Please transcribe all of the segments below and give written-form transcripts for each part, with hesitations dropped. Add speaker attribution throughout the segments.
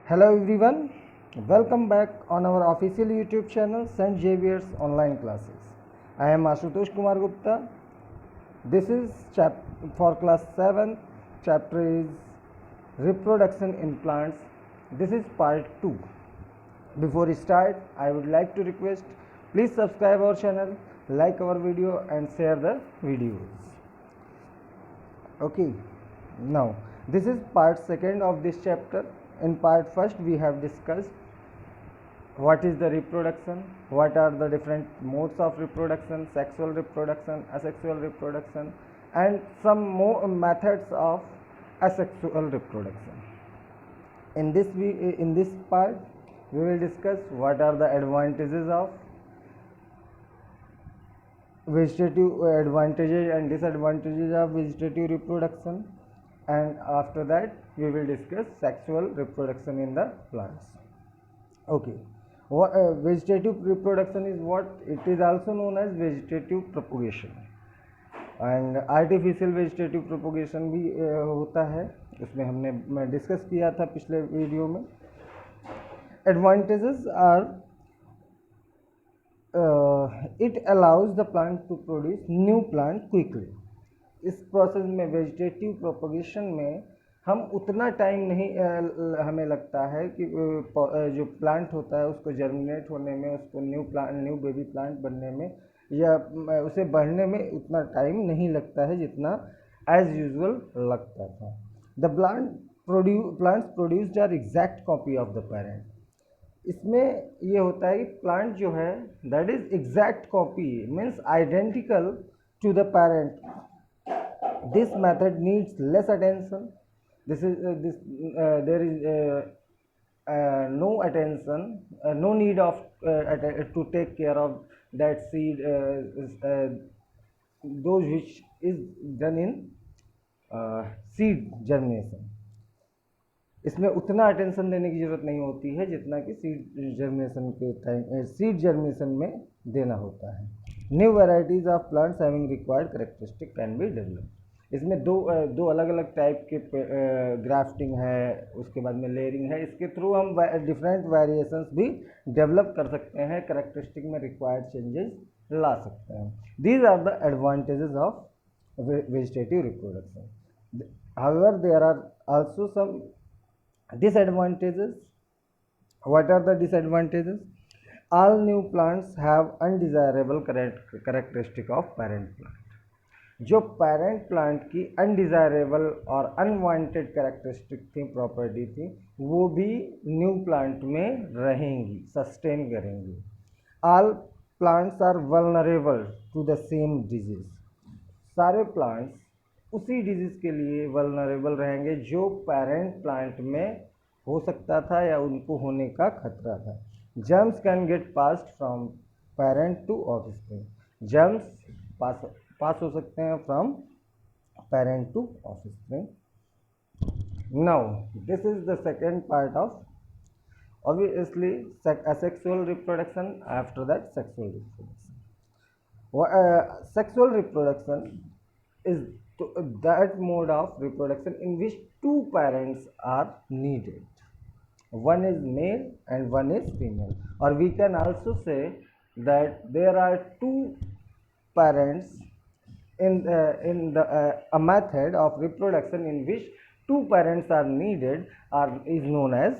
Speaker 1: Hello everyone, welcome back on our official YouTube channel St. Xavier's Online Classes. I am Ashutosh Kumar Gupta. This is for class 7th. Chapter is Reproduction in Plants. This is part 2. Before we start, I would like to request, please subscribe our channel, like our video and share the videos. Okay, now this is part 2nd of this chapter. In part 1st we have discussed what is the reproduction, what are the different modes of reproduction, sexual reproduction, asexual reproduction, and some more methods of asexual reproduction. In this part we will discuss what are the advantages and disadvantages of vegetative reproduction, and after that we will discuss sexual reproduction in the plants. Okay, vegetative reproduction is what it is also known as vegetative propagation, and artificial vegetative propagation भी होता है, उसमें हमने discuss किया था पिछले video में. Advantages are it allows the plant to produce new plant quickly. इस प्रोसेस में वेजिटेटिव प्रोपगेशन में हम उतना टाइम नहीं हमें लगता है कि जो प्लांट होता है उसको जर्मिनेट होने में, उसको न्यू बेबी प्लांट बनने में या उसे बढ़ने में उतना टाइम नहीं लगता है जितना एज यूजुअल लगता था. The plants produced are exact copy of the parent. इसमें ये होता है कि प्लांट जो है that is exact copy means identical to the parent. This method needs less attention. There is no attention, no need of to take care of that seed, those which is done in seed germination. इसमें उतना attention देने की ज़रूरत नहीं होती है जितना कि सीड जर्मिनेशन में देना होता है. New varieties of plants having required characteristic can be developed. इसमें दो अलग अलग टाइप के ग्राफ्टिंग है, उसके बाद में लेयरिंग है. इसके थ्रू हम डिफरेंट वेरिएशंस भी डेवलप कर सकते हैं, कैरेक्टरिस्टिक में रिक्वायर्ड चेंजेस ला सकते हैं. These are the advantages of vegetative reproduction. However there are also some disadvantages. What are the disadvantages? All new plants have undesirable characteristic of parent plant. जो parent plant की undesirable और unwanted characteristic थी, property थी, वो भी new plant में रहेंगी, sustain करेंगी. All plants are vulnerable to the same disease. सारे प्लांट्स उसी डिजीज़ के लिए वल्नरेबल रहेंगे जो पेरेंट प्लांट में हो सकता था या उनको होने का खतरा था. Germs can get passed from parent to offspring. Germs pass हो सकते हैं from parent to offspring. Now this is the second part of obviously asexual reproduction. After that, sexual reproduction. Sexual reproduction is that mode of reproduction in which two parents are needed. One is male and one is female, or we can also say that there are two parents in a method of reproduction in which two parents are needed is known as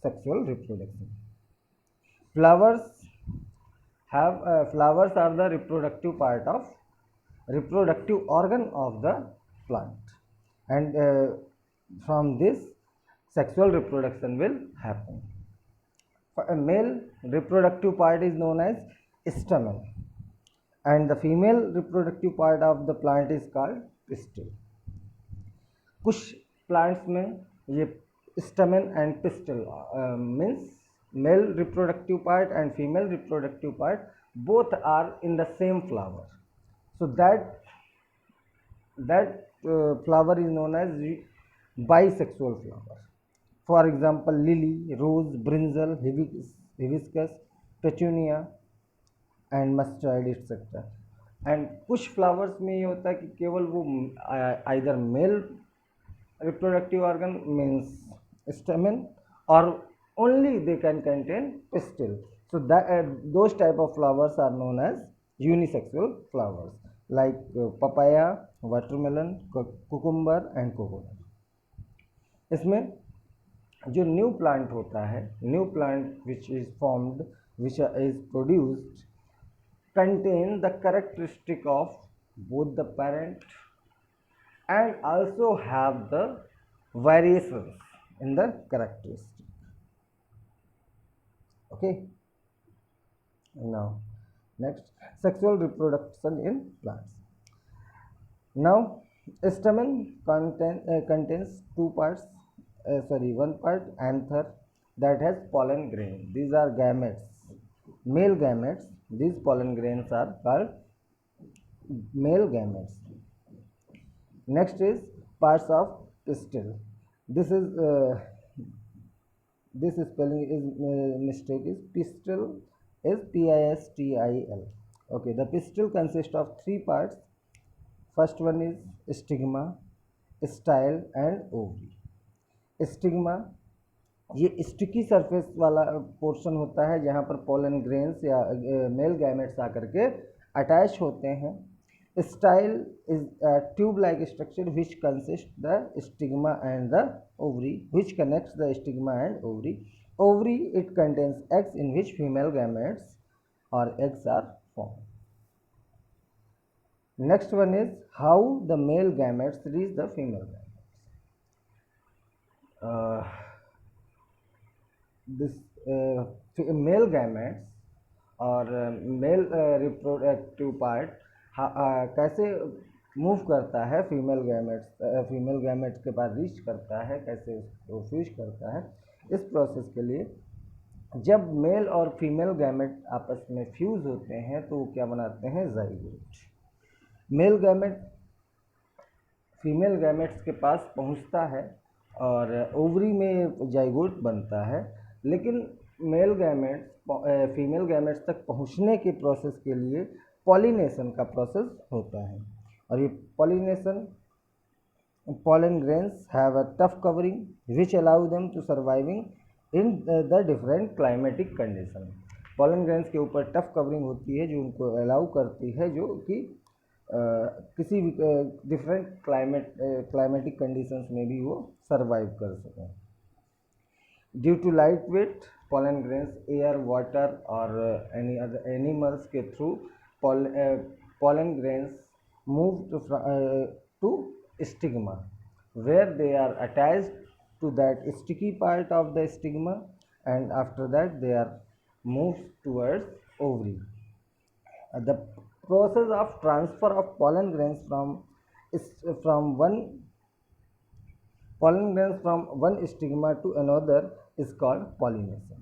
Speaker 1: sexual reproduction. Flowers are the reproductive organ of the plant, and from this sexual reproduction will happen. A male reproductive part is known as stamen, and the female reproductive part of the plant is called pistil. कुछ plants में ये stamen and pistil means male reproductive part and female reproductive part both are in the same flower. So that flower is known as bisexual flower. For example, lily, rose, brinjal, hibiscus, petunia and mustard etc. And कुछ flowers में ये होता है कि केवल वो either male reproductive organ means stamen or only they can contain pistil. So those type of flowers are known as unisexual flowers, like papaya, watermelon, cucumber and coconut. इसमें जो न्यू प्लांट होता है, new plant which is formed, which is produced, contain the characteristic of both the parent and also have the variations in the characteristic. Okay, now next, sexual reproduction in plants. Now stamen contains two parts, one part, anther, that has pollen grain. These are gametes, male gametes. These pollen grains are called male gametes. Next is parts of pistil. This is this spelling is mistake is pistil is pistil. Okay, the pistil consists of three parts. First one is stigma, style and ovary. Stigma ये sticky surface वाला portion होता है जहाँ पर pollen grains या male gametes आकर के attach होते हैं. Style is tube like structure which consist the stigma and the ovary, which connects the stigma and ovary. Ovary it contains eggs in which female gametes और eggs are form. Next one is how the male gametes reach the female gametes. This male gametes और male reproductive part कैसे move करता है female gametes के पास reach करता है, कैसे उसको फ्यूज करता है. इस प्रोसेस के लिए जब मेल और फीमेल गैमेट आपस में फ्यूज होते हैं तो वो क्या बनाते हैं, zygote. Male gamete female gametes के पास पहुंचता है और ओवरी में जाइगोट बनता है. लेकिन मेल गैमेट्स फीमेल गैमेट्स तक पहुंचने के प्रोसेस के लिए पॉलिनेशन का प्रोसेस होता है. और ये pollination, pollen grains have a tough covering which allow them to surviving in the different climatic condition. pollen grains के ऊपर टफ कवरिंग होती है जो उनको अलाउ करती है जो कि किसी भी डिफरेंट क्लाइमेटिक कंडीशंस में भी वो सर्वाइव कर सकें. Due to light weight pollen grains air, water और एनी अदर एनिमल्स के through pollen grains move to stigma where they are attached to that sticky part of the stigma, and after that they are moved towards ovary. The process of transfer of pollen grains from one stigma to another is called pollination.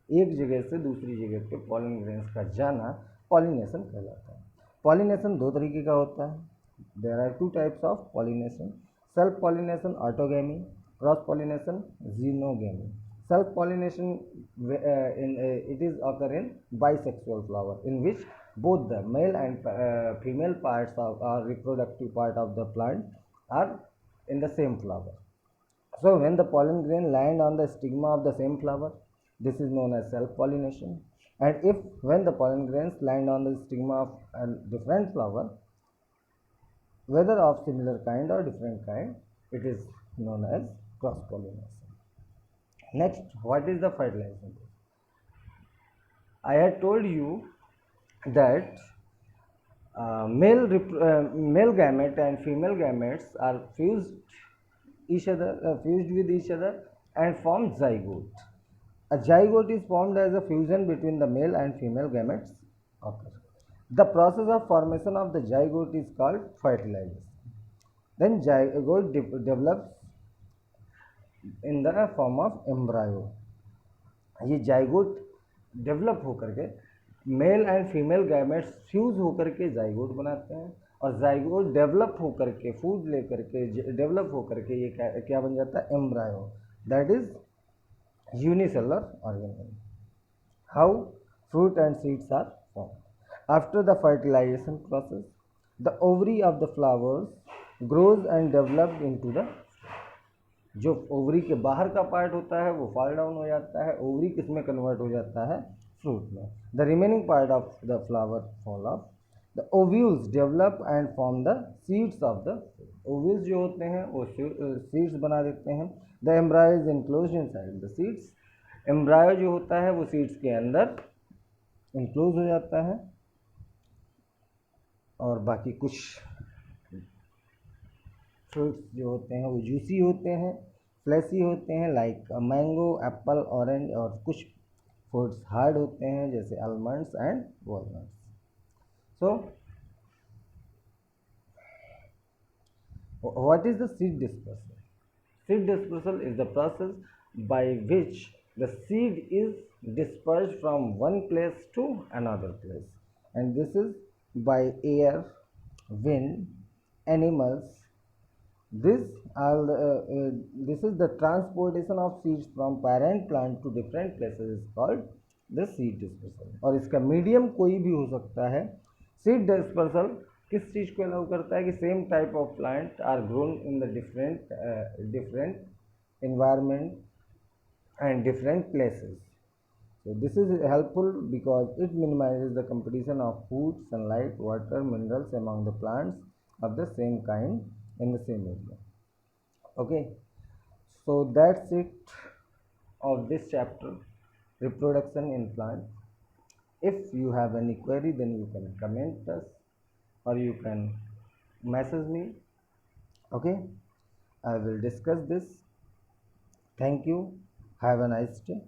Speaker 1: एक जगह से दूसरी जगह पे pollen grains का जाना pollination कहलाता है. pollination दो तरीके का होता है. There are two types of pollination: self pollination, autogamy; cross pollination, xenogamy. Self pollination it is occur in bisexual flower in which both the male and female parts or reproductive part of the plant are in the same flower. So when the pollen grain land on the stigma of the same flower, this is known as self pollination. And if when the pollen grains land on the stigma of a different flower, whether of similar kind or different kind, it is known as cross pollination. Next, what is the fertilization? I had told you that male gamete and female gametes are fused with each other and form zygote. A zygote is formed as a fusion between the male and female gametes occur. The process of formation of the zygote is called fertilization. Then zygote develops in the form of embryo. ये zygote develop होकर के male and female gametes fuse होकर के zygote बनाते हैं और zygote develop होकर के फूड लेकर के डेवलप होकर के ये क्या बन जाता है, embryo. That is unicellular organism. How fruit and seeds are form. After the fertilization process the ovary of the flowers grows and developed into the जो ओवरी के बाहर का पार्ट होता है वो फॉल डाउन हो जाता है, ओवरी किस में कन्वर्ट हो जाता है, फ्रूट में. The remaining part of the flower fall of. The ovules develop and form the seeds of the. Ovules जो होते हैं वो सीड्स बना देते हैं. The embryo is enclosed inside the seeds. Embryo जो होता है वो सीड्स के अंदर इनक्लोज हो जाता है. और बाकी कुछ फ्रूट्स जो होते हैं वो जूसी होते हैं, फ्लैसी होते हैं, लाइक मैंगो, एप्पल, ऑरेंज. और कुछ फ्रूट्स हार्ड होते हैं जैसे almonds and walnuts. So what is the seed dispersal? Seed dispersal is the process by which the seed is dispersed from one place to another place, and this is by air, wind, animals. This all this is the transportation of seeds from parent plant to different places is called the seed dispersal. और इसका medium कोई भी हो सकता है. Seed dispersal किस चीज़ को allow करता है कि same type of plant are grown in the different environment and different places. So this is helpful because it minimizes the competition of food, sunlight, water, minerals among the plants of the same kind in the same area. Okay, so that's it of this chapter, reproduction in plants. If you have any query, then you can comment us or you can message me. Okay, I will discuss this. Thank you. Have a nice day.